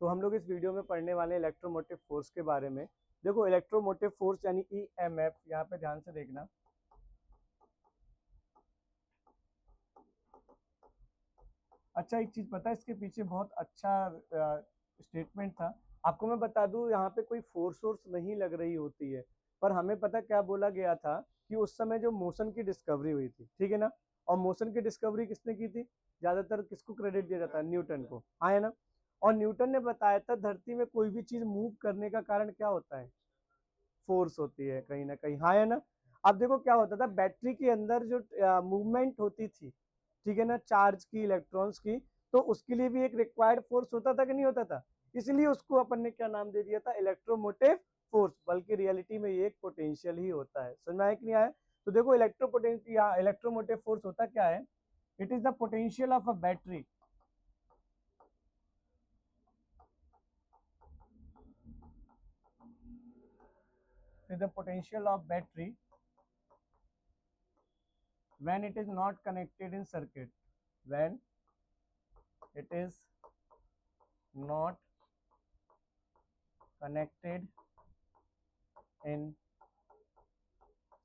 तो हम लोग इस वीडियो में पढ़ने वाले हैं इलेक्ट्रोमोटिव फोर्स के बारे में। देखो इलेक्ट्रोमोटिव फोर्स यानी ईएमएफ, यहाँ पे ध्यान से देखना। अच्छा एक चीज पता है, इसके पीछे बहुत अच्छा स्टेटमेंट था। आपको मैं बता दूं, यहाँ पे कोई फोर्स वोर्स नहीं लग रही होती है, पर हमें पता क्या बोला गया था कि उस समय जो मोशन की डिस्कवरी हुई थी, ठीक है ना। और मोशन की डिस्कवरी किसने की थी? ज्यादातर किसको क्रेडिट दिया जाता है? न्यूटन को, हाँ है ना। और न्यूटन ने बताया था धरती में कोई भी चीज मूव करने का कारण क्या होता है? फोर्स होती है कहीं ना कहीं, हाँ है ना। अब देखो क्या होता था, बैटरी के अंदर जो मूवमेंट होती थी, ठीक है ना, चार्ज की, इलेक्ट्रॉन्स की, तो उसके लिए भी एक रिक्वायर्ड फोर्स होता था कि नहीं होता था? इसलिए उसको अपन ने क्या नाम दे दिया था? Electromotive force. बल्कि रियलिटी में ये एक पोटेंशियल ही होता है। समझ में आया कि नहीं आया? तो देखो इलेक्ट्रोपोटेंशियल इलेक्ट्रोमोटिव फोर्स होता क्या है? It is the potential of a battery, is the potential of battery when it is not connected in circuit, when it is not connected in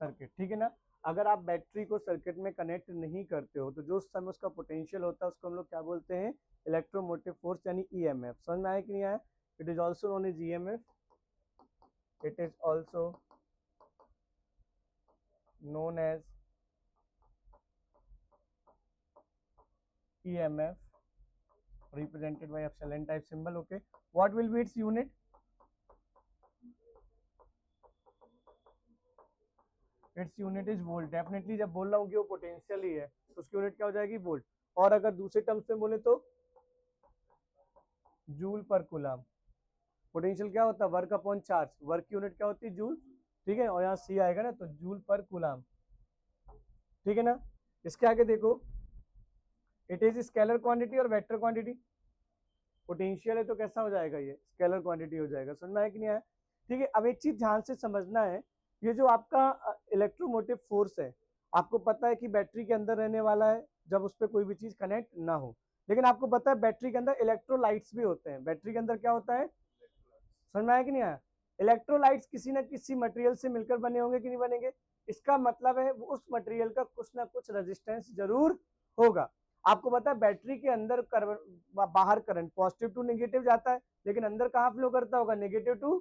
circuit, ठीक है ना। अगर आप बैटरी को सर्किट में कनेक्ट नहीं करते हो तो जो उस समय उसका पोटेंशियल होता है उसको हम लोग क्या बोलते हैं? इलेक्ट्रोमोटिव फोर्स यानी ईएमएफ। समझ में आया कि नहीं आया? It is also known as EMF, it is also known as EMF, represented by epsilon type symbol. Okay, what will be its unit? Its unit is volt. Definitely जब बोल रहा हूँ कि वो पोटेंशियल ही है तो उसकी यूनिट क्या हो जाएगी? वोल्ट। और अगर दूसरे टर्म्स में बोले तो जूल पर कूलम। पोटेंशियल क्या होता है? Work upon charge. वर्क की यूनिट क्या होती है? जूल, ठीक है। और यहाँ सी आएगा ना, तो जूल पर कूलम, ठीक है ना। इसके आगे देखो, इट इज स्केलर क्वांटिटी और वेक्टर क्वांटिटी। पोटेंशियल है तो कैसा हो जाएगा? ये स्केलर क्वांटिटी हो जाएगा। समझ में आया कि नहीं आया? ठीक है। अब एक चीज ध्यान से समझना है, ये जो आपका इलेक्ट्रोमोटिव फोर्स है, आपको पता है कि बैटरी के अंदर रहने वाला है जब उस पर कोई भी चीज कनेक्ट ना हो। लेकिन आपको पता है बैटरी के अंदर इलेक्ट्रोलाइट्स भी होते हैं। बैटरी के अंदर क्या होता है? समझ में आया कि नहीं आया? इलेक्ट्रोलाइट्स किसी न किसी मटेरियल से मिलकर बने होंगे कि नहीं बनेंगे? इसका मतलब है उस मटेरियल का कुछ ना कुछ रेजिस्टेंस जरूर होगा। आपको पता है बैटरी के अंदर बाहर करंट पॉजिटिव टू नेगेटिव जाता है, लेकिन अंदर कहाँ फ्लो करता होगा? नेगेटिव टू,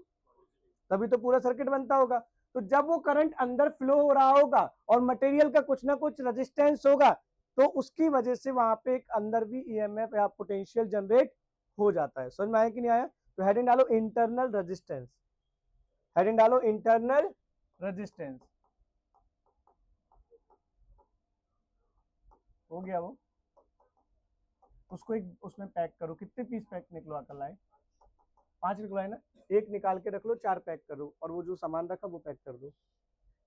तभी तो पूरा सर्किट बनता होगा। तो जब वो करंट अंदर फ्लो हो रहा होगा और मटेरियल का कुछ ना कुछ रेजिस्टेंस होगा, तो उसकी वजह से वहां पे एक अंदर भी ईएमएफ या पोटेंशियल जनरेट हो जाता है। समझ में आया कि नहीं आया? तो हेडिंग डालो इंटरनल रेजिस्टेंस, हेडिंग डालो इंटरनल रेजिस्टेंस। हो गया वो, उसको एक उसमें पैक करो। कितने पीस पैक निकलवा कर लाए? 5 निकलवाए ना। एक निकाल के रख लो, 4 पैक करो, और वो जो सामान रखा वो पैक कर दो।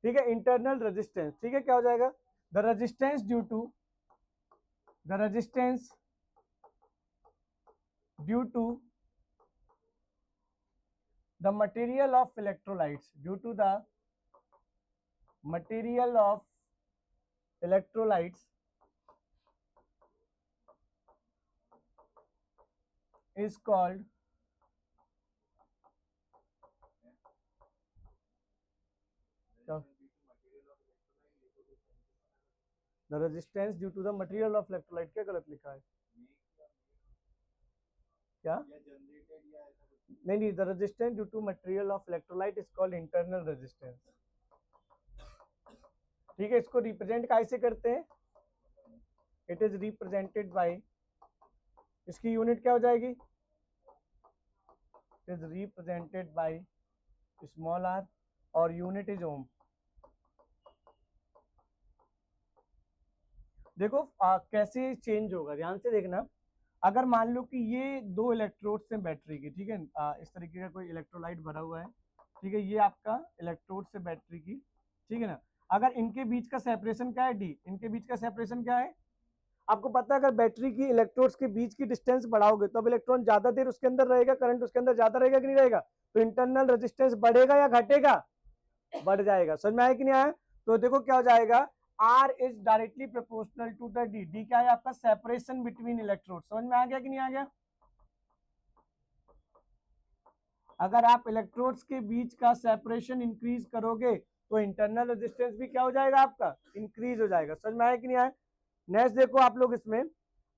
ठीक है। इंटरनल रेजिस्टेंस, ठीक है, क्या हो जाएगा? The resistance due to, the resistance due to the material of electrolytes, due to the material of electrolytes is called the resistance due to the material of electrolyte। क्या गलत लिखा है? क्या? नहीं नहीं, the resistance due to material of electrolyte is called internal resistance. ठीक है। इसको रिप्रेजेंट कैसे करते हैं? इट इज रिप्रेजेंटेड बाय, इसकी यूनिट क्या हो जाएगी? It is represented by small R, और यूनिट इज ओम। देखो कैसे चेंज होगा, ध्यान से देखना। अगर मान लो कि ये दो इलेक्ट्रोड्स हैं बैटरी की, ठीक है, इस तरीके का कोई इलेक्ट्रोलाइट भरा हुआ है, ठीक है, ये आपका इलेक्ट्रोड से बैटरी की, ठीक है ना। अगर इनके बीच का सेपरेशन क्या है? डी। इनके बीच का सेपरेशन क्या है? आपको पता है अगर बैटरी की इलेक्ट्रोड्स के बीच की डिस्टेंस बढ़ाओगे तो अब इलेक्ट्रॉन ज्यादा देर उसके अंदर रहेगा, करंट उसके अंदर ज्यादा रहेगा कि नहीं रहेगा? तो इंटरनल रेजिस्टेंस बढ़ेगा या घटेगा? बढ़ जाएगा। समझ में आया कि नहीं आया? तो देखो क्या हो जाएगा, R is directly proportional to the D. D क्या है? आपका सेपरेशन बिटवीन इलेक्ट्रोड। समझ में आ गया कि नहीं आ गया? अगर आप इलेक्ट्रोड्स के बीच का सेपरेशन इंक्रीज करोगे तो इंटरनल रेजिस्टेंस भी क्या हो जाएगा आपका, इंक्रीज हो जाएगा। समझ में आया कि नहीं आया? नेक्स्ट देखो आप लोग इसमें,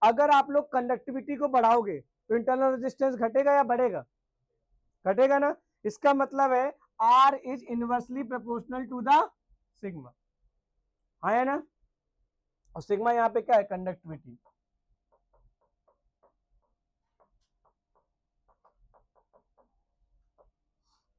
अगर आप लोग कंडक्टिविटी को बढ़ाओगे तो इंटरनल रेजिस्टेंस घटेगा या बढ़ेगा? घटेगा ना। इसका मतलब है R is inversely proportional to the sigma, है ना। और सिग्मा यहाँ पे क्या है, कंडक्टिविटी।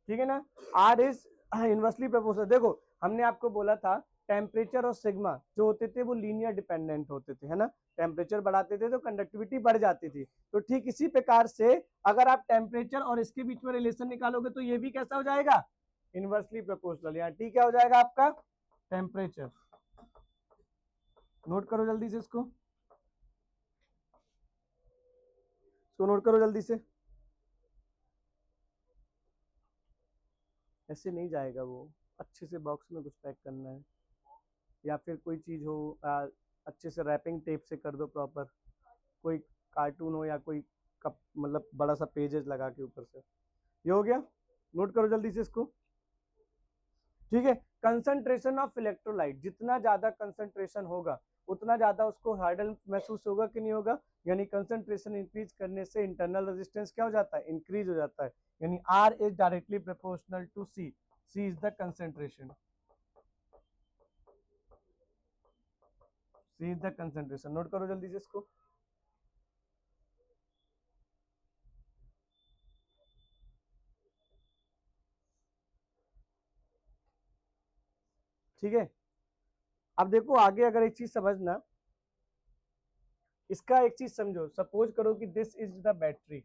ठीक है ना, R इज इनवर्सली प्रोपोर्शनल। देखो हमने आपको बोला था टेम्परेचर और सिग्मा जो होते थे वो लीनियर डिपेंडेंट होते थे, है ना। टेम्परेचर बढ़ाते थे तो कंडक्टिविटी बढ़ जाती थी। तो ठीक इसी प्रकार से अगर आप टेम्परेचर और इसके बीच में रिलेशन निकालोगे तो ये भी कैसा हो जाएगा, इनवर्सली प्रोपोर्शनल। यहाँ टी क्या हो जाएगा आपका, टेम्परेचर। नोट करो जल्दी से इसको नोट करो जल्दी से। ऐसे नहीं जाएगा वो, अच्छे से बॉक्स में कुछ पैक करना है, या फिर कोई चीज हो अच्छे से रैपिंग टेप से कर दो प्रॉपर, कोई कार्टून हो या कोई कप, मतलब बड़ा सा पेजेस लगा के ऊपर से। ये हो गया, नोट करो जल्दी से इसको। ठीक है, कंसंट्रेशन ऑफ इलेक्ट्रोलाइट, जितना ज्यादा कंसंट्रेशन होगा उतना ज्यादा उसको हार्डल महसूस होगा कि नहीं होगा, यानी कंसंट्रेशन इंक्रीज करने से इंटरनल रेजिस्टेंस क्या हो जाता है, इंक्रीज हो जाता है। यानी R is directly proportional to C, C is the concentration, C is the concentration. Note करो जल्दी से इसको। ठीक है, अब देखो आगे अगर एक चीज समझना, इसका एक चीज समझो, सपोज करो कि दिस इज द बैटरी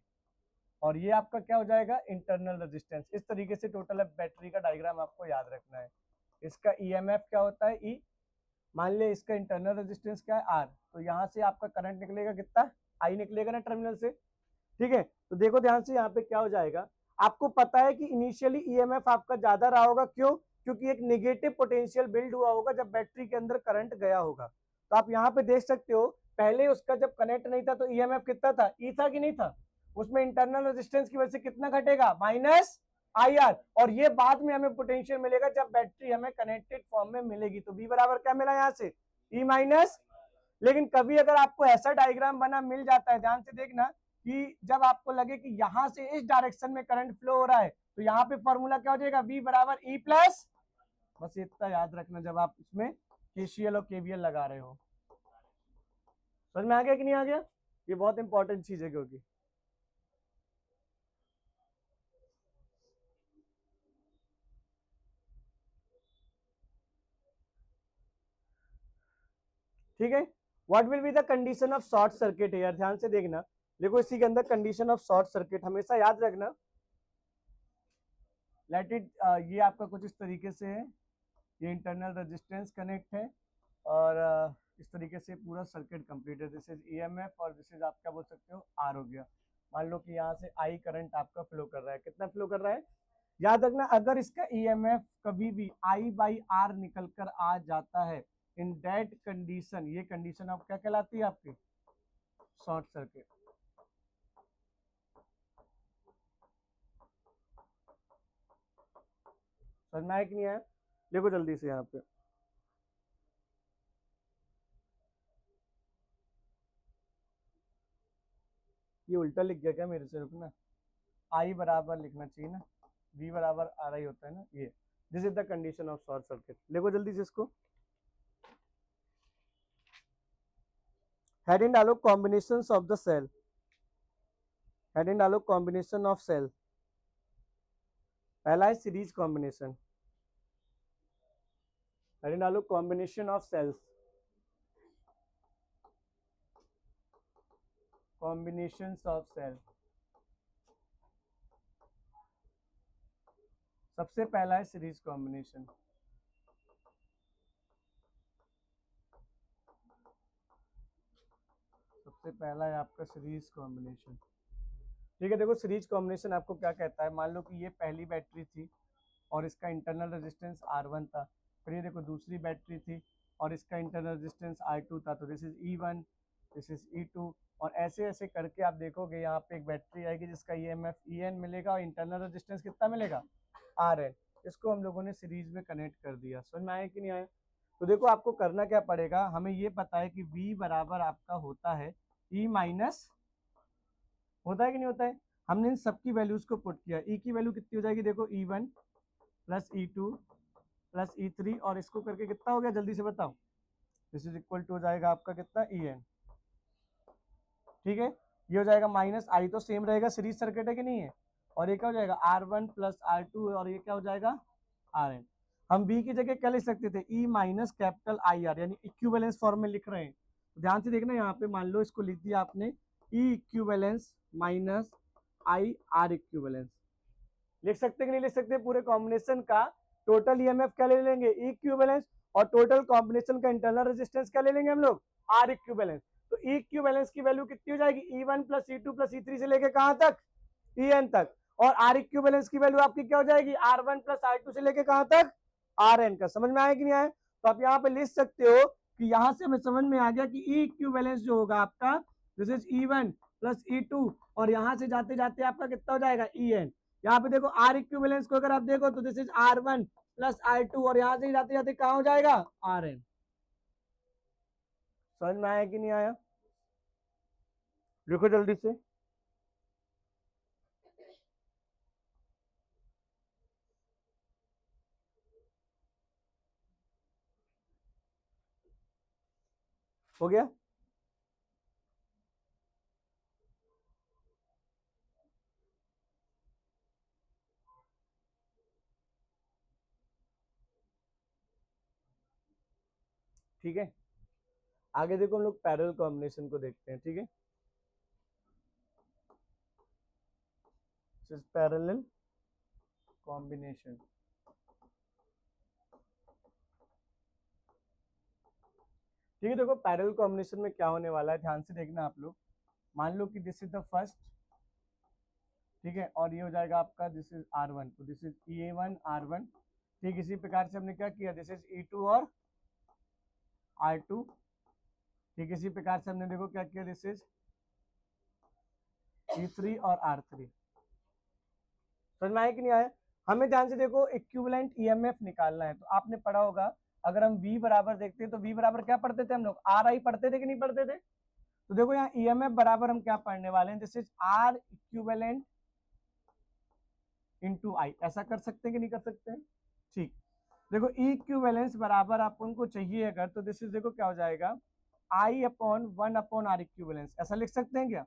और ये आपका क्या हो जाएगा, इंटरनल रेजिस्टेंस। इस तरीके से टोटल बैटरी का डायग्राम आपको याद रखना है। इसका ईएमएफ क्या होता है, ई। मान लिया इसका इंटरनल रेजिस्टेंस क्या है, आर। तो यहाँ से आपका करंट निकलेगा कितना, आई निकलेगा ना टर्मिनल से। ठीक है, तो देखो ध्यान से यहाँ पे क्या हो जाएगा, आपको पता है कि इनिशियली ईएमएफ आपका ज्यादा रहा होगा, क्यों, क्योंकि एक नेगेटिव पोटेंशियल बिल्ड हुआ होगा जब बैटरी के अंदर करंट गया होगा। तो आप यहाँ पे देख सकते हो, पहले उसका जब कनेक्ट नहीं था तो ईएमएफ कितना था, ई था कि नहीं था। उसमें इंटरनल रेजिस्टेंस की वजह से कितना घटेगा, माइनस आई आर। और ये बाद में हमें पोटेंशियल मिलेगा जब बैटरी हमें कनेक्टेड फॉर्म में मिलेगी। तो बी बराबर क्या मिला यहाँ से, ई माइनस। लेकिन कभी अगर आपको ऐसा डायग्राम बना मिल जाता है, ध्यान से देखना, कि जब आपको लगे कि यहां से इस डायरेक्शन में करंट फ्लो हो रहा है तो यहाँ पे फॉर्मूला क्या हो जाएगा, V बराबर E प्लस। बस इतना याद रखना जब आप इसमें केसीएल और केवीएल लगा रहे हो। समझ में आ गया कि नहीं आ गया, ये बहुत इंपॉर्टेंट चीज है क्योंकि ठीक है। What will be the condition of short circuit है, यार ध्यान से देखना। देखो इसी के अंदर कंडीशन ऑफ शॉर्ट सर्किट हमेशा याद रखना। लेट इट, ये आपका कुछ इस तरीके से है, ये इंटरनल रेजिस्टेंस कनेक्ट है और इस तरीके से पूरा सर्किट कंप्लीट है। दिस इज ईएमएफ और दिस इज आप क्या बोल सकते हो, आर हो गया। मान लो कि यहाँ से आई करंट आपका फ्लो कर रहा है, कितना फ्लो कर रहा है, याद रखना अगर इसका ईएमएफ कभी भी आई बाई आर निकल कर आ जाता है, इन दैट कंडीशन, ये कंडीशन आप क्या कहलाती है आपकी, शॉर्ट सर्किट। समझ में आया कि नहीं आया, देखो जल्दी से यहाँ पे, ये उल्टा लिख गया क्या मेरे से, रुकना, आई बराबर लिखना चाहिए ना, वी बराबर आर आई होता है ना, ये this is the condition of short circuit. देखो जल्दी से इसको, हेडिंग डालो combination of the cell, heading डालो कॉम्बिनेशन ऑफ सेल। पहला है सीरीज कॉम्बिनेशन, हेडिंग डालो combination of cells, combination of cell. सबसे पहला है सीरीज कॉम्बिनेशन, सबसे पहला है आपका सीरीज कॉम्बिनेशन। ठीक है, देखो सीरीज कॉम्बिनेशन आपको क्या कहता है, मान लो कि ये पहली बैटरी थी और इसका इंटरनल रेजिस्टेंस R1 था, फिर ये देखो दूसरी बैटरी थी और इसका इंटरनल रेजिस्टेंस R2 था, तो this is E1 this is E2, और ऐसे ऐसे करके आप देखोगे यहाँ पे एक बैटरी आएगी जिसका EMF EN मिलेगा और इंटरनल रेजिस्टेंस कितना मिलेगा, RN। इसको हम लोगों ने सीरीज में कनेक्ट कर दिया। समझ में आया कि नहीं आया? तो देखो आपको करना क्या पड़ेगा, हमें ये पता है कि V बराबर आपका होता है E माइनस, होता है कि नहीं होता है? हमने इन सबकी वैल्यूज को पुट किया। E की वैल्यू कितनी हो जाएगी, देखो E1 plus E2 plus E3, और इसको करके कितना हो गया जल्दी से बताओ। दिस इज इक्वल टू हो जाएगा आपका कितना, EN। ठीक है, ये हो जाएगा माइनस आई तो सेम रहेगा, सीरीज सर्किट है कि नहीं है, और ये क्या हो जाएगा R1 प्लस R2, और ये क्या हो जाएगा RN। हम V की जगह क्या लिख सकते थे, E माइनस कैपिटल IR, यानी इक्विवेलेंस फॉर्म में लिख रहे हैं। तो ध्यान से देखना, यहाँ पे मान लो इसको लिख दिया आपने E equivalence minus IR equivalence, लिख सकते कि नहीं लिख सकते? पूरे कॉम्बिनेशन का टोटल EMF क्या ले लेंगे, E इक्विवेलेंस, और टोटल कॉम्बिनेशन का इंटरनल रेजिस्टेंस क्या ले लेंगे हम लोग, R इक्विवेलेंस। तो E इक्विवेलेंस की वैल्यू कितनी हो जाएगी, E1 plus E2 plus E3 से लेके कहां तक, EN तक, और R इक्विवेलेंस की वैल्यू आपकी क्या हो जाएगी, R1 प्लस R2 से लेके कहां तक, RN का। समझ में आया कि नहीं आया? तो आप यहाँ पे लिख सकते हो कि यहां से हमें समझ में आ गया कि E इक्विवेलेंस जो होगा आपका, this is E1 plus E2, और यहां से जाते जाते आपका कितना हो जाएगा, EN। यहाँ पे देखो R इक्विवेलेंस को अगर आप देखो तो this is R1 plus R2, और यहां से जाते जाते कहां हो जाएगा, RN। समझ में आया कि नहीं आया? लिखो जल्दी से। हो गया? ठीक है, आगे देखो हम लोग पैरेलल कॉम्बिनेशन को देखते हैं। ठीक है, पैरेलल कॉम्बिनेशन। ठीक है, देखो पैरेलल कॉम्बिनेशन में क्या होने वाला है, ध्यान से देखना आप लोग। मान लो कि दिस इज द फर्स्ट, ठीक है, और ये हो जाएगा आपका दिस इज R1, तो दिस इज E1 R1। ठीक, इसी प्रकार से हमने क्या किया, दिस इज E2 और R2। ठीक, इसी प्रकार से हमने देखो क्या किया, दिस इज E3 और R3। समझ में आया कि नहीं आया? हमें ध्यान से देखो इक्विवेलेंट EMF निकालना है। तो आपने पढ़ा होगा, अगर हम V बराबर देखते हैं तो V बराबर क्या पढ़ते थे हम लोग, RI पढ़ते थे कि नहीं पढ़ते थे? तो देखो यहाँ EMF बराबर हम क्या पढ़ने वाले हैं, this is R equivalent into I. ऐसा कर सकते हैं कि नहीं कर सकते हैं? ठीक, देखो E इक्विवेलेंस बराबर आपको उनको चाहिए अगर, तो दिस इज देखो क्या हो जाएगा, I upon 1 upon R equivalence. ऐसा लिख सकते हैं क्या?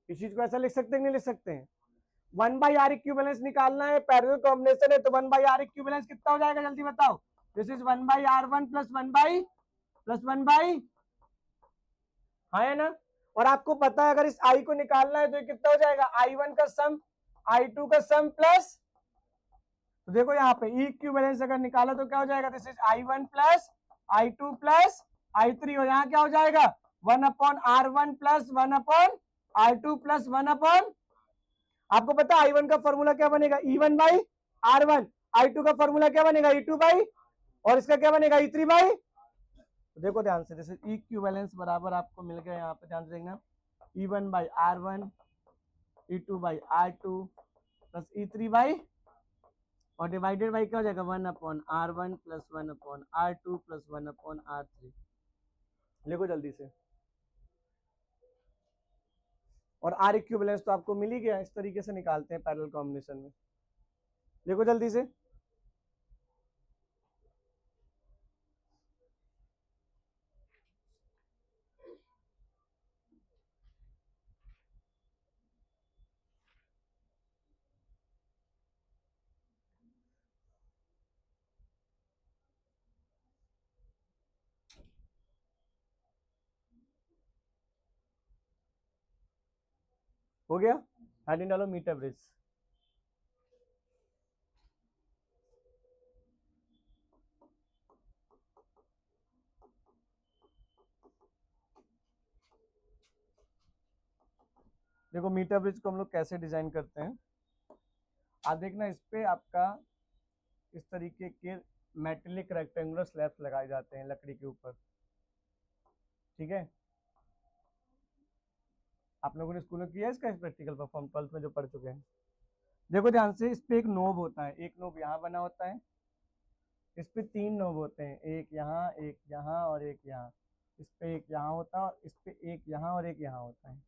इस चीज को ऐसा लिख सकते हैं कि नहीं लिख सकते हैं? 1/R इक्विवेलेंस निकालना है, पैरेलल कॉम्बिनेशन है, तो 1/R इक्विवेलेंस कितना हो जाएगा जल्दी बताओ। दिस इज 1/R1 प्लस 1/, हाँ है ना? और आपको पता है अगर इस I को निकालना है तो ये कितना हो जाएगा, I1 का सम I2 का सम प्लस, तो देखो यहाँ पे E इक्विवेलेंस अगर निकाला तो क्या हो जाएगा, this is I1 plus I2 plus I3, और यहाँ क्या हो जाएगा 1/R1 प्लस 1/R2 प्लस 1/, आपको पता है I1 का फॉर्मूला क्या बनेगा, E1/R1, I2 का फॉर्मूला क्या बनेगा, E2 बाई, और इसका क्या बनेगा, E3 बाई। तो देखो ध्यान से, जैसे इक्विवेलेंस बराबर आपको मिल गया, यहाँ पे ध्यान से देखना, E1/R1, E2/R2 plus E3 by, और डिवाइडेड बाई क्या हो जाएगा, 1/R1 plus 1/R2 plus 1/R3। लिखो जल्दी से। और R इक्विवेलेंस तो आपको मिल ही गया, इस तरीके से निकालते हैं पैरेलल कॉम्बिनेशन में। देखो जल्दी से। हो गया, हेडिंग डालो मीटर ब्रिज। देखो मीटर ब्रिज को हम लोग कैसे डिजाइन करते हैं, आप देखना इस पे आपका इस तरीके के मेटेलिक रेक्टेंगुलर स्लैब्स लगाए जाते हैं लकड़ी के ऊपर। ठीक है, आप लोगों ने स्कूल में किया है इसका प्रैक्टिकल परफॉर्म 12th में जो पढ़ चुके हैं। देखो ध्यान से, इस पे एक नोब होता है, एक नोब यहाँ बना होता है, इस पे 3 नोब होते हैं, एक यहाँ और एक यहाँ। इस पे एक यहाँ होता है और इस पे एक यहाँ और एक यहाँ होता है,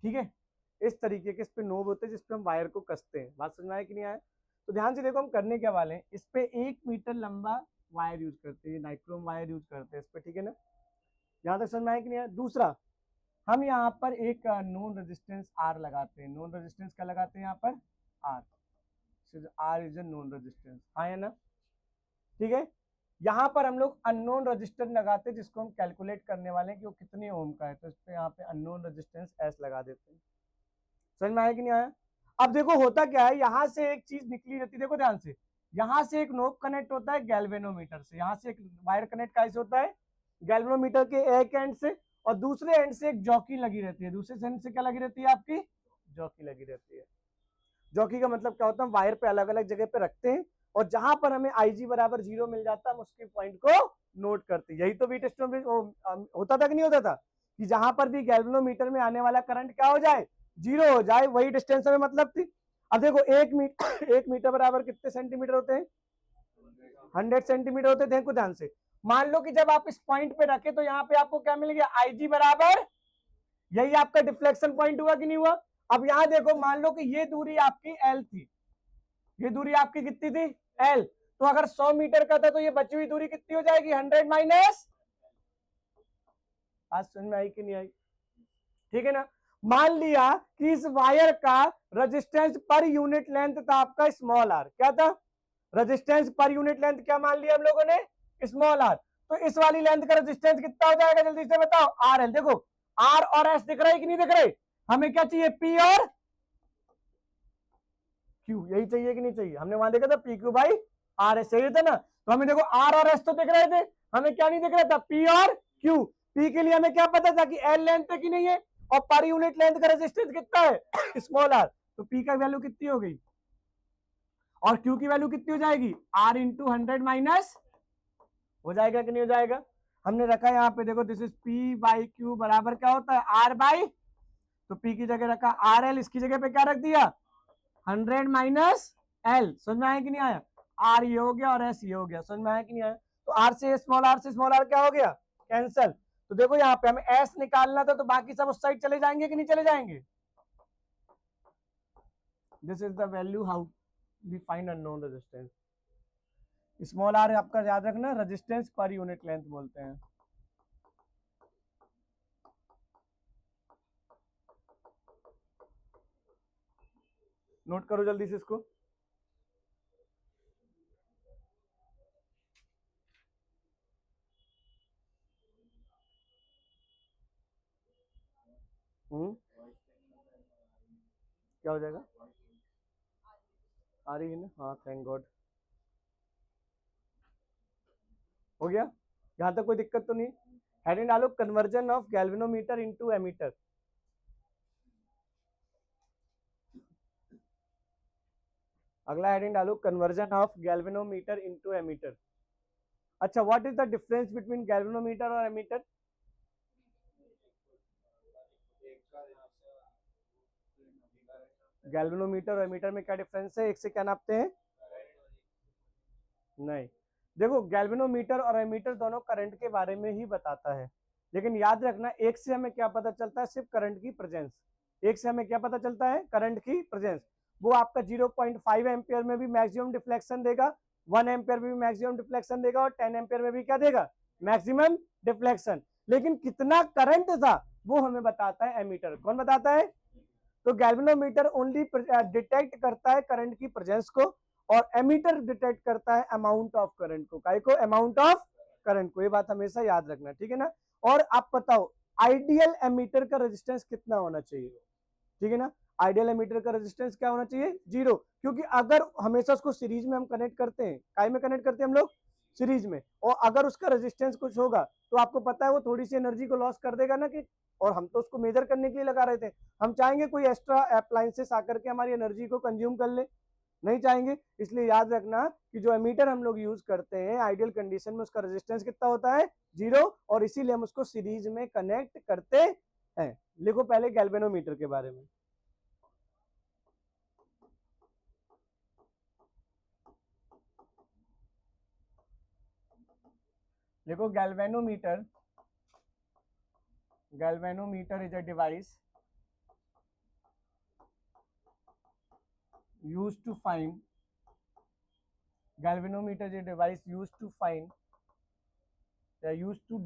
ठीक है। इस तरीके के इस पे नोब होते हैं जिस पे हम वायर को कसते हैं। बात समझ में आया कि नहीं आया? तो ध्यान से देखो हम करने क्या वाले हैं, इस पे 1 मीटर लंबा वायर यूज करते हैं, नाइक्रोम वायर यूज करते हैं इस पे, ठीक है ना। यहाँ तक समझ में आया कि नहीं आया? दूसरा, हम यहाँ पर एक नोन रेजिस्टेंस आर लगाते हैं। नोन रेजिस्टेंस क्या लगाते हैं यहाँ पर? R. R is a known resistance, हाँ या ना? ठीक है। यहाँ पर हम लोग अननोन रजिस्टर लगाते हैं जिसको हम कैलकुलेट करने वाले हैं कि वो कितने ओम का है, तो इस पे यहाँ पे अननोन रेजिस्टेंस एस लगा देते हैं। समझ में आया कि नहीं आया? अब देखो होता क्या है, यहाँ से एक चीज निकली रहती है, देखो ध्यान से, यहाँ से एक नोब कनेक्ट होता है गैल्वेनोमीटर से, यहाँ से एक वायर कनेक्ट कैसे होता है? गैल्वेनोमीटर के एक एंड से, और दूसरे एंड से एक जॉकी लगी रहती है। दूसरे एंड से क्या लगी रहती है? आपकी जॉकी लगी रहती है। जॉकी का मतलब क्या होता है? वायर पे अलग अलग जगह पे रखते हैं और जहां पर हमें IG बराबर 0 मिल जाता है हम उसके पॉइंट को नोट करते हैं। यही तो वीटस्टोन होता था कि नहीं होता था, कि जहां पर भी गैल्वेनोमीटर में आने वाला करंट क्या हो जाए? 0 हो जाए, वही डिस्टेंस में मतलब थी। अब देखो 1 मीटर बराबर कितने सेंटीमीटर होते हैं? 100 सेंटीमीटर होते हैं। देखो ध्यान से, मान लो कि जब आप इस पॉइंट पे रखे तो यहाँ पे आपको क्या मिल गया? IG बराबर, यही आपका डिफ्लेक्शन पॉइंट हुआ कि नहीं हुआ? अब यहाँ देखो, मान लो कि ये दूरी आपकी L थी, ये दूरी आपकी कितनी थी? L। तो अगर 100 मीटर का था तो ये बची हुई दूरी कितनी हो जाएगी? 100 माइनस। आज समझ में आई कि नहीं आई? ठीक है ना। मान लिया कि इस वायर का रेजिस्टेंस पर यूनिट लेंथ था आपका स्मॉल आर। क्या था? रेजिस्टेंस पर यूनिट लेंथ क्या मान लिया हम लोगों ने? Small R. तो इस वाली लेंथ का रेजिस्टेंस कितना हो जाएगा? जल्दी से बताओ। R L. देखो आर और एस दिख रहा है कि नहीं दिख रहे? हमें क्या चाहिए? पी और क्यू, यही चाहिए कि नहीं चाहिए? हमने वहां देखा था P Q by R S, चाहिए था ना। तो हमें देखो आर और एस तो दिख रहे थे, हमें क्या नहीं दिख रहा था? पी और क्यू। पी के लिए हमें क्या पता था कि एल लेंथ है कि नहीं है, और पर यूनिट लेंथ का रेजिस्टेंस कितना है? Small R. तो पी का वैल्यू कितनी हो गई और क्यू की वैल्यू कितनी हो जाएगी? आर इंटू 100 माइनस, हो जाएगा कि नहीं हो जाएगा? हमने रखा यहाँ पे, देखो this is P by Q बराबर क्या होता है? आर बाई, तो पी की जगह रखा आर एल, इसकी जगह पे क्या रख दिया? 100 माइनस एल। समझ में आया कि नहीं आया? आर ये हो गया और एस ये हो गया। समझ में आया कि नहीं आया? तो आर से स्मॉल आर क्या हो गया? कैंसल। तो देखो यहाँ पे हमें एस निकालना था, तो बाकी सब उस साइड चले जाएंगे कि नहीं चले जाएंगे? This is the value how we find unknown resistance. Small R आपका याद रखना, रेजिस्टेंस पर यूनिट लेंथ बोलते हैं। नोट करो जल्दी से इसको। क्या हो जाएगा? आ रही है ना? हाँ, थैंक गॉड। हो गया? यहाँ तक कोई दिक्कत तो नहीं? हेडिंग डालो, conversion of galvanometer into ammeter. अगला हेडिंग डालो, conversion of galvanometer into ammeter. अच्छा, what is the difference between galvanometer और एमीटर? गैल्वेनोमीटर और एमीटर में क्या डिफरेंस है? एक से क्या नापते हैं? नहीं, देखो गैल्वेनोमीटर और एमीटर दोनों करंट के बारे में ही बताता है, लेकिन याद रखना एक से हमें क्या पता चलता है? सिर्फ करंट की प्रेजेंस। एक से हमें क्या पता चलता है? करंट की प्रेजेंस। वो आपका 0.5 एम्पियर में भी मैक्सिमम डिफ्लेक्शन देगा, 1 एम्पियर में भी मैक्सिमम डिफ्लेक्शन देगा, और 10 एम्पियर में भी क्या देगा? Maximum deflection. लेकिन कितना करंट था वो हमें बताता है एमीटर। कौन बताता है? तो गैल्वेनोमीटर ओनली डिटेक्ट करता है करंट की प्रेजेंस को, और एमीटर डिटेक्ट करता है अमाउंट ऑफ करंट को। काय को? अमाउंट ऑफ करंट को। ये बात हमेशा याद रखना, ठीक है ना। और आप बताओ आइडियल एमीटर का रेजिस्टेंस कितना होना चाहिए? ठीक है ना। आइडियल एमीटर का रेजिस्टेंस क्या होना चाहिए? 0। क्योंकि अगर हमेशा उसको सीरीज में हम कनेक्ट करते हैं, काय में कनेक्ट करते हैं हम लोग? सीरीज में। और अगर उसका रेजिस्टेंस कुछ होगा तो आपको पता है वो थोड़ी सी एनर्जी को लॉस कर देगा ना, कि और हम तो उसको मेजर करने के लिए लगा रहे थे। हम चाहेंगे कोई एक्स्ट्रा अप्लायंसेस आकर के हमारी एनर्जी को कंज्यूम कर ले? नहीं चाहेंगे। इसलिए याद रखना कि जो एमीटर हम लोग यूज करते हैं आइडियल कंडीशन में उसका रेजिस्टेंस कितना होता है? 0, और इसीलिए हम उसको सीरीज में कनेक्ट करते हैं। लिखो पहले गैल्वेनोमीटर के बारे में। देखो galvanometer, galvanometer is a device used to find, galvanometer is a device used to find, they are used to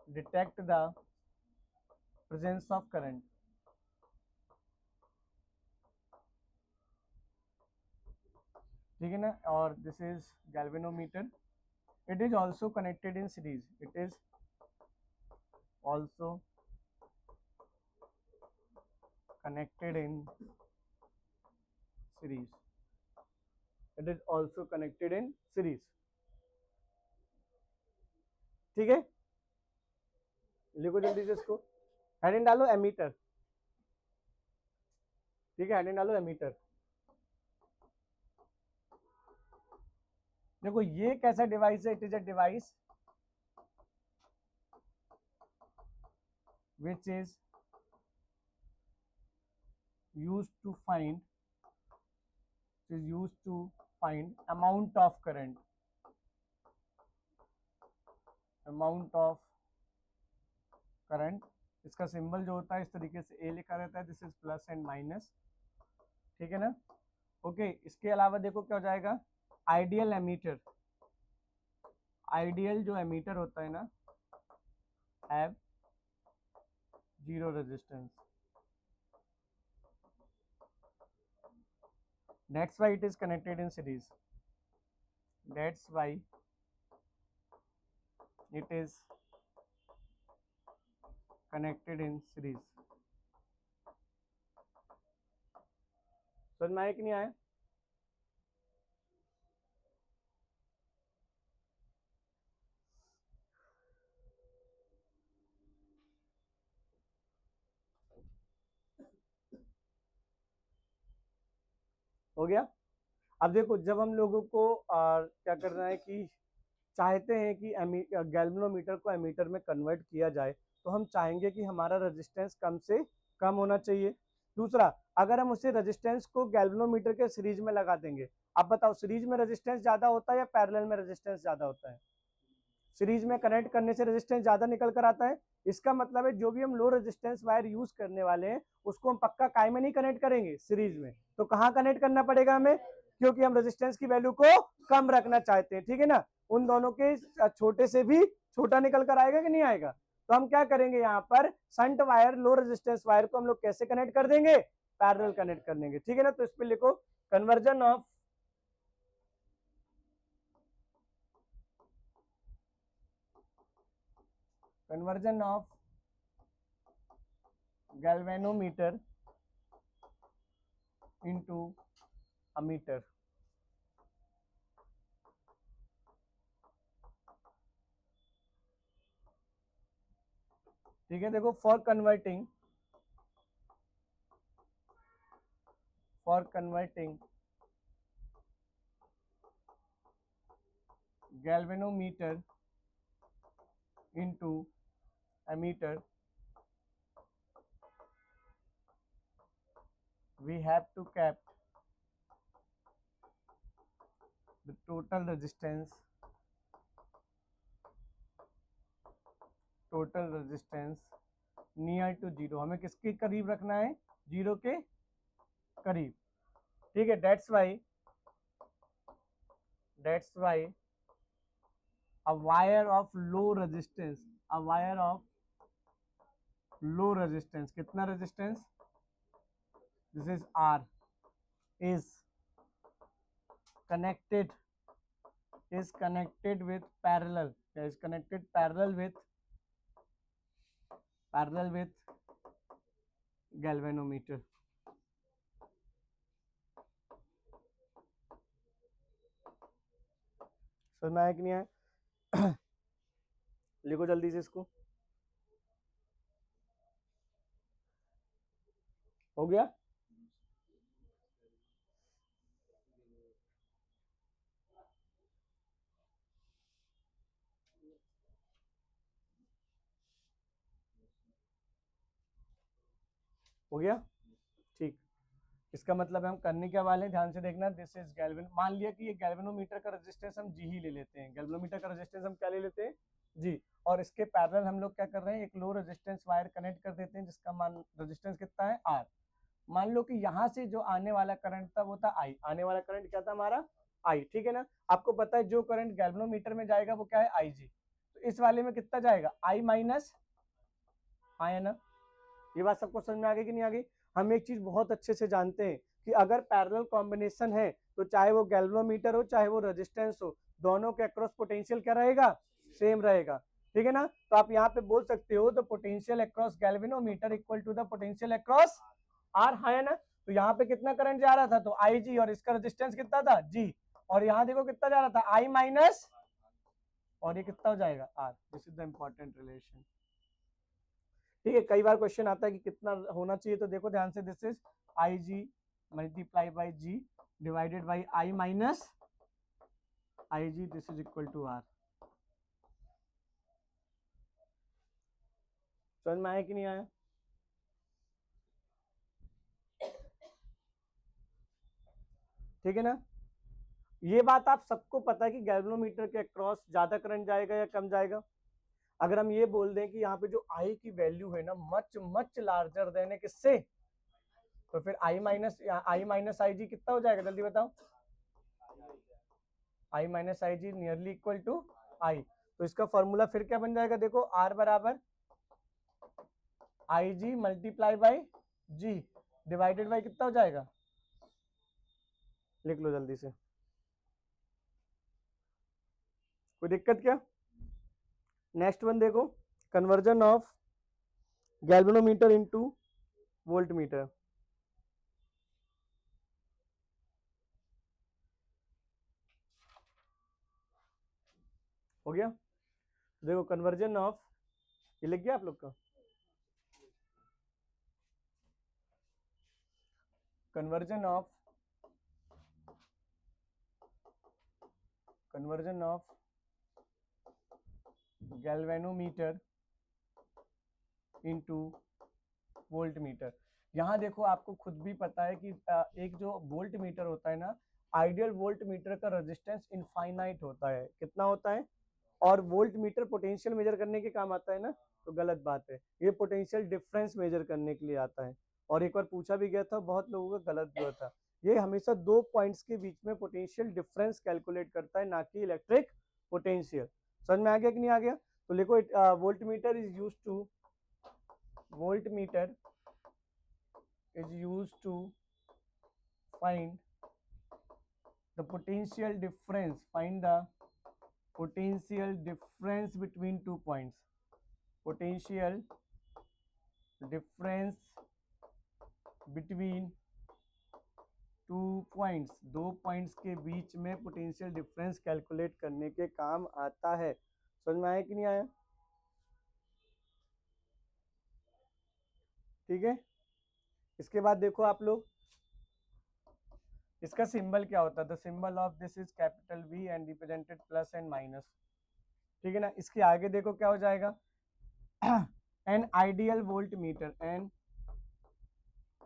detect the presence of current। ठीक है ना, और this is galvanometer, it is also connected in series, it is also connected in series, it is also connected in series। ठीक है, लिखो जल्दी से इसको, हेडिंग डालो एमीटर। ठीक है, हेडिंग डालो एमीटर। देखो ये कैसा डिवाइस है, it is a device which is used to find amount of current, इसका सिंबल जो होता है इस तरीके से ए लिखा रहता है, this is plus and minus. ठीक है ना, ओके। इसके अलावा देखो क्या हो जाएगा, आइडियल एमीटर, आइडियल जो एमीटर होता है ना, have zero resistance, that's why it is connected in series, that's why it is connected in series। समझ में आया कि नहीं आया? हो गया। अब देखो जब हम लोगों को क्या करना है कि चाहते हैं कि गैल्वेनोमीटर को एमीटर में कन्वर्ट किया जाए, तो हम चाहेंगे कि हमारा रेजिस्टेंस कम से कम होना चाहिए। दूसरा, अगर हम उसे रेजिस्टेंस को गैल्वेनोमीटर के सीरीज में लगा देंगे, अब बताओ सीरीज में रेजिस्टेंस ज्यादा होता है या पैरेलल में रेजिस्टेंस ज्यादा होता है? सीरीज में कनेक्ट करने से रेजिस्टेंस ज्यादा निकल कर आता है। इसका मतलब है जो भी हम लो रेजिस्टेंस वायर यूज करने वाले हैं उसको हम पक्का काय में नहीं कनेक्ट करेंगे, सीरीज में। तो कहाँ कनेक्ट करना पड़ेगा हमें, क्योंकि हम रेजिस्टेंस की वैल्यू को कम रखना चाहते हैं। ठीक है ना, उन दोनों के छोटे से भी छोटा निकल कर आएगा कि नहीं आएगा? तो हम क्या करेंगे, यहाँ पर shunt wire, low resistance wire को हम लोग कैसे कनेक्ट कर देंगे, पैरेलल कनेक्ट कर देंगे। ठीक है ना, तो इस पे लिखो conversion of galvanometer into ammeter। ठीक है, देखो for converting galvanometer into ammeter, we have to keep the total resistance near to zero. हमें किसके करीब रखना है, जीरो के करीब। ठीक है, that's why a wire of low resistance, कितना resistance, this is R, is connected with parallel with galvanometer। समझ में आया कि नहीं आया? लिखो जल्दी से इसको, हो गया। हो गया, ठीक। इसका मतलब हम करने क्या वाले हैं, ध्यान से देखना। दिस इज गैल्वेन, मान लिया कि ये गैल्वेनोमीटर का रेजिस्टेंस हम जी ही ले लेते हैं, गैल्वेनोमीटर का रेजिस्टेंस हम क्या ले लेते हैं, जी। और इसके पैरेलल हम लोग क्या कर रहे हैं, एक लो रेजिस्टेंस वायर कनेक्ट कर देते हैं जिसका मान रेजिस्टेंस कितना है, आर। मान लो कि यहाँ से जो आने वाला करंट था वो था आई, आने वाला करंट क्या था हमारा, आई, ठीक है ना। आपको पता है जो करंट गैल्वेनोमीटर में जाएगा वो क्या है, आई जी। तो इस वाले में कितना जाएगा, आई माइनस, आया ना। ये बात सबको समझ में आ गई कि नहीं आ गई। हम एक चीज बहुत अच्छे से जानते हैं कि अगर पैरेलल कॉम्बिनेशन है तो चाहे वो गैल्वेनोमीटर हो चाहे वो रेजिस्टेंस हो, दोनों के अक्रॉस पोटेंशियल क्या रहेगा, सेम रहेगा, ठीक है ना। तो आप यहाँ पे बोल सकते हो the potential across galvanometer equal to the potential across R, है ना। तो यहाँ पे कितना करंट जा रहा था, तो आई जी, और इसका रेजिस्टेंस कितना था, जी। और यहाँ देखो कितना जा रहा था, आई माइनस, और ये कितना हो जाएगा, R. This is the important relation, ठीक है। कई बार क्वेश्चन आता है कि कितना होना चाहिए, तो देखो ध्यान से, this is I G multiply by G divided by I minus I G, this is equal to R. समझ में आया कि नहीं आया, ठीक है ना। ये बात आप सबको पता है कि गैल्वेनोमीटर के अक्रॉस ज्यादा करंट जाएगा या कम जाएगा। अगर हम ये बोल दें कि यहाँ पे जो आई की वैल्यू है ना मच मच लार्जर देन है किससे, तो फिर आई जी कितना हो जाएगा, जल्दी बताओ, I minus I G nearly equal to I. तो इसका फॉर्मूला फिर क्या बन जाएगा, देखो आर बराबर I G multiply by G divided by कितना हो जाएगा, लिख लो जल्दी से, कोई दिक्कत क्या। नेक्स्ट वन देखो, conversion of galvanometer into volt meter. हो गया, देखो कन्वर्जन ऑफ, ये लिख गया आप लोग का, conversion of galvanometer into volt meter. यहाँ देखो आपको खुद भी पता है कि एक जो वोल्ट मीटर होता है ना, आइडियल वोल्ट मीटर का रेजिस्टेंस इनफाइनाइट होता है, कितना होता है, और वोल्ट मीटर पोटेंशियल मेजर करने के काम आता है ना, तो गलत बात है, ये पोटेंशियल डिफरेंस मेजर करने के लिए आता है। और एक बार पूछा भी गया था, बहुत लोगों का गलत भी हुआ था। ये हमेशा दो पॉइंट्स के बीच में पोटेंशियल डिफरेंस कैलकुलेट करता है, ना कि इलेक्ट्रिक पोटेंशियल। समझ में आ गया कि नहीं आ गया। तो लिखो voltmeter is used to voltmeter is used to find the potential difference, find the potential difference between 2 points, potential difference between 2 points, दो पॉइंट्स के बीच में पोटेंशियल डिफरेंस कैलकुलेट करने के काम आता है। समझ में आया कि नहीं आया, ठीक है। इसके बाद देखो आप लोग, इसका सिंबल क्या होता है, the symbol of this is capital V and represented plus and minus, ठीक है ना। इसके आगे देखो क्या हो जाएगा, an ideal volt meter, an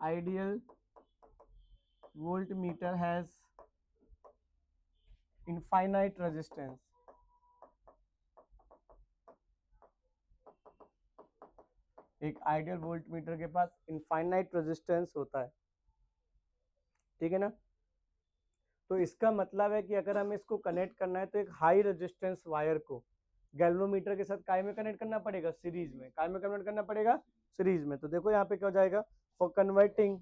ideal volt meter has infinite resistance, एक आइडियल वोल्ट मीटर के पास इनफाइनाइट रेजिस्टेंस होता है, ठीक है ना। तो इसका मतलब है कि अगर हमें इसको कनेक्ट करना है तो एक हाई रेजिस्टेंस वायर को गैल्वेनोमीटर के साथ काय में कनेक्ट करना पड़ेगा, सीरीज में, काय में कन्वर्ट करना पड़ेगा, सीरीज में। तो देखो यहाँ पे क्या हो जाएगा, for converting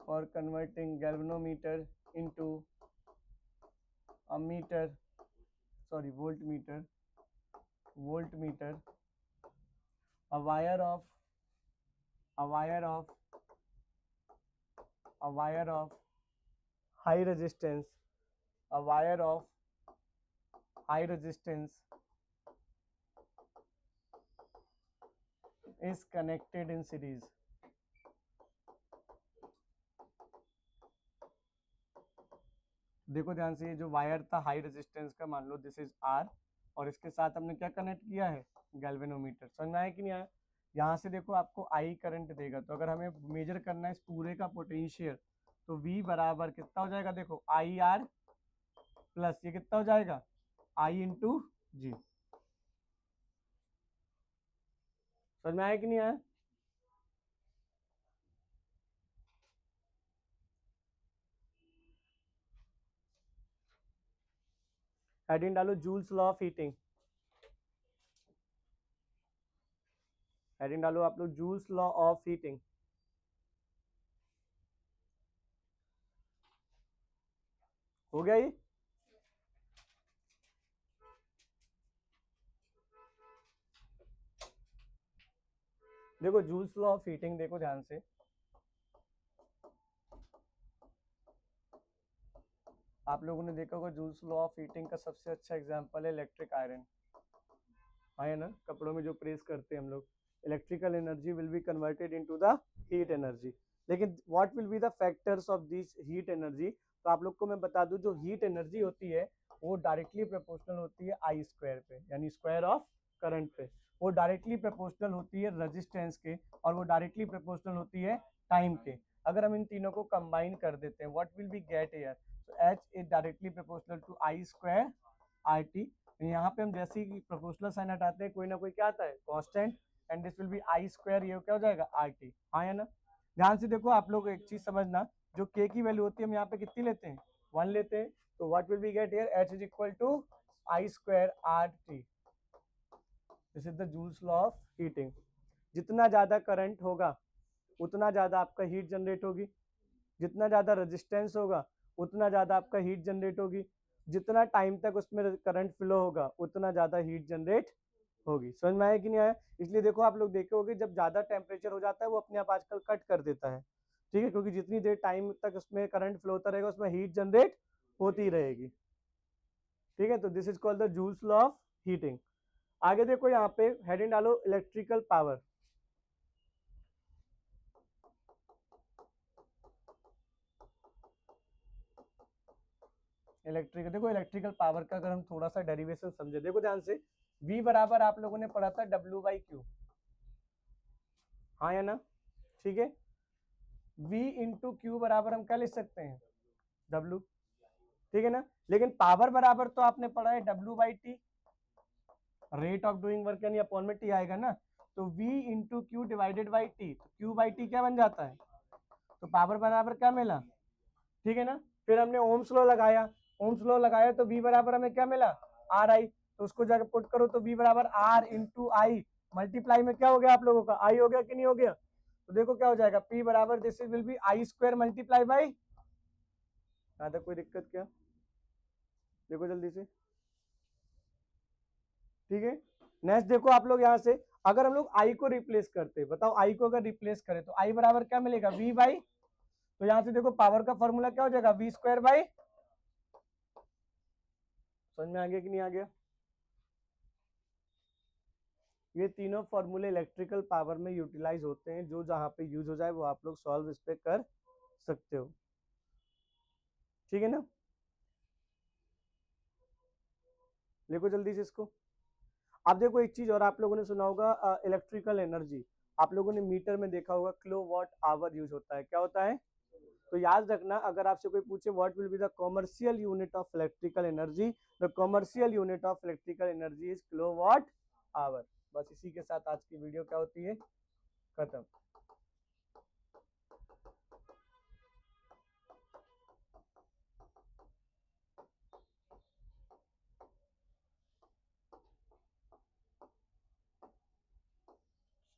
for converting galvanometer into a meter, sorry, voltmeter, a wire of high resistance, a wire of high resistance is connected in series, देखो ध्यान से, ये जो वायर था हाई रेजिस्टेंस का, मान लो दिस इज आर, और इसके साथ हमने क्या कनेक्ट किया है, गैल्वेनोमीटर। समझ में आया कि नहीं आया? यहाँ से देखो आपको आई करंट देगा, तो अगर हमें मेजर करना है इस पूरे का पोटेंशियल, तो V बराबर कितना हो जाएगा, देखो आई आर प्लस ये कितना हो जाएगा, आई इंटू जी। समझ में आया कि नहीं आया? हेडिंग डालो joules law of heating, heading डालो आप लोग जूल्स लॉ ऑफ हीटिंग। हो गया ये? देखो जूल्स लॉ ऑफ हीटिंग, देखो ध्यान से, आप लोगों ने देखा होगा जूल्स लॉ ऑफ हीटिंग का सबसे अच्छा एग्जांपल है इलेक्ट्रिक आयरन। हाँ है ना, कपड़ों में जो प्रेस करते हैं हम लोग, electrical energy will be converted into the heat energy. लेकिन what will be the factors of this heat energy, तो आप लोग को मैं बता दूं, जो हीट एनर्जी होती है वो डायरेक्टली प्रोपोर्शनल होती है आई स्क्वायर पे, यानी स्क्वायर ऑफ करंट पे। वो डायरेक्टली प्रोपोर्शनल होती है रेजिस्टेंस के, और वो डायरेक्टली प्रोपोर्शनल होती है टाइम के। अगर हम इन तीनों को कंबाइन कर देते हैं, what will be get here, so H is directly proportional to I square RT। यहाँ पे हम जैसे ही प्रोपोर्शनल साइन हटाते हैं, कोई ना कोई क्या आता है, constant, and this will be I square, ये क्या हो जाएगा, RT। हाँ या ना? ध्यान से देखो आप लोग, एक चीज समझना, जो K की वैल्यू होती है हम यहाँ पे कितनी लेते हैं, 1 लेते हैं, तो what will be get here, H is equal to I square RT। This is the Joule's law of heating. जितना ज्यादा करंट होगा उतना ज्यादा आपका हीट जनरेट होगी, जितना ज्यादा रेजिस्टेंस होगा उतना ज्यादा आपका हीट जनरेट होगी, जितना टाइम तक उसमें करंट फ्लो होगा उतना ज्यादा हीट जनरेट होगी। समझ में आया कि नहीं आया? इसलिए देखो आप लोग देखे होगे, जब ज्यादा टेम्परेचर हो जाता है वो अपने आप आजकल कट कर देता है, ठीक है, क्योंकि जितनी देर टाइम तक उसमें करंट फ्लो होता रहेगा उसमें हीट जनरेट होती रहेगी, ठीक है। तो this is called the Joule's law of heating. आगे देखो यहाँ पे हेडिंग डालो इलेक्ट्रिकल पावर। इलेक्ट्रिकल, देखो इलेक्ट्रिकल पावर का अगर हम थोड़ा सा डेरिवेशन समझे, देखो ध्यान से, V बराबर आप लोगों ने पढ़ा था W/Q, हाँ या ना, ठीक है। V इंटू क्यू बराबर हम क्या लिख सकते हैं, W, ठीक है ना। लेकिन पावर बराबर तो आपने पढ़ा है W/T, rate of doing work, यानी अपॉन में T आएगा ना, तो V into Q divided by T, तो Q/T क्या बन जाता है, तो पावर बराबर क्या मिला, ठीक है ना। फिर हमने ओम्स लॉ लगाया, ओम्स लॉ लगाया तो V बराबर हमें क्या मिला, RI, तो उसको जाकर पुट करो तो V बराबर R इंटू आई, मल्टीप्लाई में क्या हो गया आप लोगों का, I हो गया कि नहीं हो गया, तो देखो क्या हो जाएगा, P बराबर this will be I square multiply by, यहाँ तक कोई दिक्कत क्या, देखो जल्दी से, ठीक है। नेक्स्ट देखो आप लोग यहाँ से, अगर हम लोग I को रिप्लेस करते, बताओ I को अगर रिप्लेस करें तो I बराबर क्या मिलेगा, V बाई, तो यहाँ से देखो पावर का फॉर्मूला क्या हो जाएगा, V स्क्वायर बाई, समझ में आ गया कि नहीं आ गया? ये तीनों फॉर्मूले इलेक्ट्रिकल पावर में यूटिलाइज होते हैं, जो जहां पे यूज हो जाए वो आप लोग सॉल्व इस पे कर सकते हो, ठीक है ना। देखो जल्दी से इसको। अब देखो एक चीज और, आप लोगों ने सुना होगा इलेक्ट्रिकल एनर्जी, आप लोगों ने मीटर में देखा होगा किलो वॉट आवर यूज होता है, क्या होता है, तो याद रखना, अगर आपसे कोई पूछे what will be the commercial unit of electrical energy, the commercial unit of electrical energy is kilo watt hour. बस इसी के साथ आज की वीडियो क्या होती है, खत्म।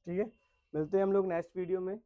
ठीक है, मिलते हैं हम लोग नेक्स्ट वीडियो में।